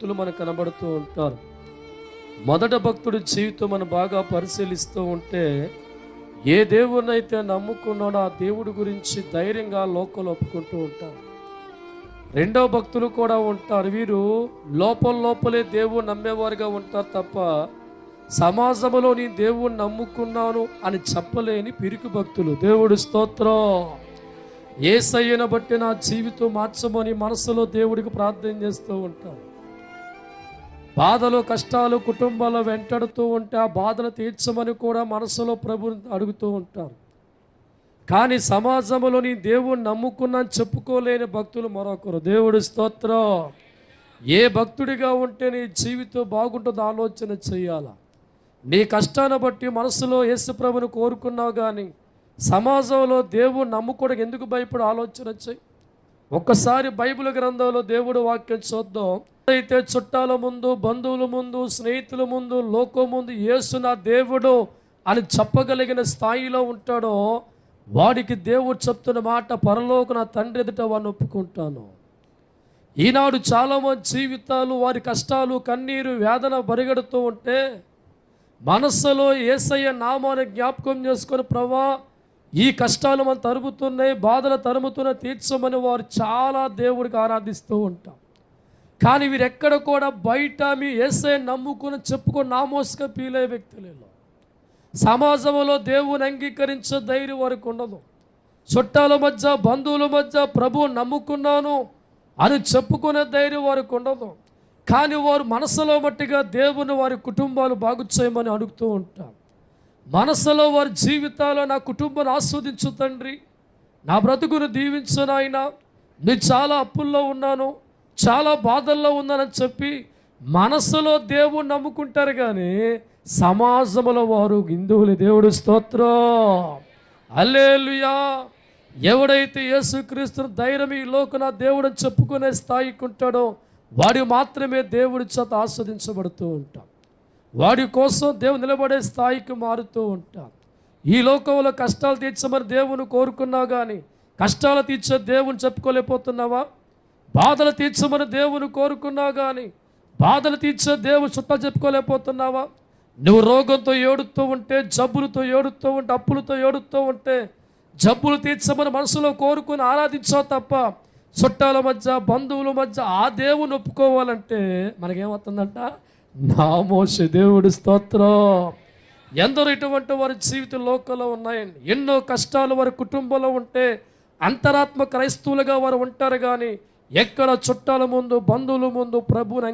భక్తులు మనకు కనబడుతూ ఉంటారు. మొదట భక్తుడి జీవితం మనం బాగా పరిశీలిస్తూ ఉంటే, ఏ దేవుణ్ణైతే నమ్ముకున్నాడో ఆ దేవుడి గురించి ధైర్యంగా లోకంలో ఒప్పుకుంటూ ఉంటారు. రెండవ భక్తులు కూడా ఉంటారు. వీరు లోపలే దేవుణ్ణి నమ్మేవారుగా ఉంటారు తప్ప సమాజంలో నేను దేవుణ్ణి నమ్ముకున్నాను అని చెప్పలేని పిరికి భక్తులు. దేవుడి స్తోత్రం. యేసయ్యను బట్టి నా జీవితం మార్చమని మనసులో దేవుడికి ప్రార్థన చేస్తూ ఉంటారు. బాధలు కష్టాలు కుటుంబాలు వెంటాడుతూ ఉంటే ఆ బాధలు తీర్చమని కూడా మనసులో ప్రభుని అడుగుతూ ఉంటారు. కానీ సమాజంలో నీ దేవుణ్ణి నమ్ముకున్నాను చెప్పుకోలేని భక్తులు మరొకరు. దేవుడి స్తోత్రం. ఏ భక్తుడిగా ఉంటే నీ జీవితం బాగుంటుందో ఆలోచన చేయాలా. నీ కష్టాన్ని బట్టి మనసులో యేసు ప్రభుని కోరుకున్నావు, కానీ సమాజంలో దేవుడు నమ్ముకోవడం ఎందుకు భయపడి ఆలోచన చేయి. ఒక్కసారి బైబిల్ గ్రంథంలో దేవుడు వాక్యం చూద్దాం. అయితే చుట్టాల ముందు, బంధువుల ముందు, స్నేహితుల ముందు, లోకం ముందు యేసు నా దేవుడు అని చెప్పగలిగిన స్థాయిలో ఉంటాడో వాడికి దేవుడు చెప్తున్న మాట, పరలోక నా తండ్రి ఎదుట వాడిని ఒప్పుకుంటాను. ఈనాడు చాలామంది జీవితాలు వారి కష్టాలు కన్నీరు వేదన పరిగెడుతూ ఉంటే మనస్సులో యేసయ్య నామాన్ని జ్ఞాపకం చేసుకొని, ప్రభా ఈ కష్టాలు మనం తరుముతున్నాయి, బాధలు తరుముతున్న తీర్చమని వారు చాలా దేవుడికి ఆరాధిస్తూ ఉంటాం. కానీ వీరెక్కడ కూడా బయట మీ యేసయ్య నమ్ముకుని చెప్పుకొని నామోస్గా ఫీల్ అయ్యే వ్యక్తులేలో. సమాజంలో దేవుని అంగీకరించే ధైర్యం వారికి ఉండదు. చుట్టాల మధ్య, బంధువుల మధ్య ప్రభువు నమ్ముకున్నాను అని చెప్పుకునే ధైర్యం వారికి ఉండదు. కానీ వారు మనసులో మట్టిగా దేవుని వారి కుటుంబాలు బాగు చేయమని అడుగుతూ ఉంటారు. మనసులో వారి జీవితాల్లో నా కుటుంబాన్ని ఆస్వాదించు తండ్రి, నా బ్రతుకును దీవించు నాయన, నేను చాలా అప్పుల్లో ఉన్నాను, చాలా బాధల్లో ఉన్నానని చెప్పి మనసులో దేవుని నమ్ముకుంటారు. కానీ సమాజంలో వారు హిందువులు. దేవుడు స్తోత్రం. హల్లెలూయా. ఎవడైతే యేసుక్రీస్తును ధైర్యం ఈ లోకన దేవుడు చెప్పుకునే స్థాయికి ఉంటాడో వాడి మాత్రమే దేవుడి చేత ఆస్వాదించబడుతూ ఉంటాం. వాడి కోసం దేవుడు నిలబడే స్థాయికి మారుతూ ఉంటాం. ఈ లోకంలో కష్టాలు తీర్చమని దేవుని కోరుకున్నావు, కానీ కష్టాలు తీర్చే దేవుని చెప్పుకోలేకపోతున్నావా? బాధలు తీర్చమని దేవుని కోరుకున్నావు, కానీ బాధలు తీర్చే దేవుని చుట్టా చెప్పుకోలేకపోతున్నావా? నువ్వు రోగంతో ఏడుతూ ఉంటే, జబ్బులతో ఏడుతూ ఉంటే, అప్పులతో ఏడుతూ ఉంటే జబ్బులు తీర్చమని మనసులో కోరుకుని ఆరాధించావు తప్ప చుట్టాల మధ్య, బంధువుల మధ్య ఆ దేవుని ఒప్పుకోవాలంటే మనకేమవుతుందంట? నామోషి. దేవుడి స్తోత్రం. ఎందరో ఇటువంటి వారి జీవిత లోకంలో ఉన్నాయండి. ఎన్నో కష్టాలు వారి కుటుంబంలో ఉంటే అంతరాత్మ క్రైస్తవులుగా వారు ఉంటారు, కానీ ఎక్కడ చుట్టాల ముందు, బంధువుల ముందు ప్రభువుని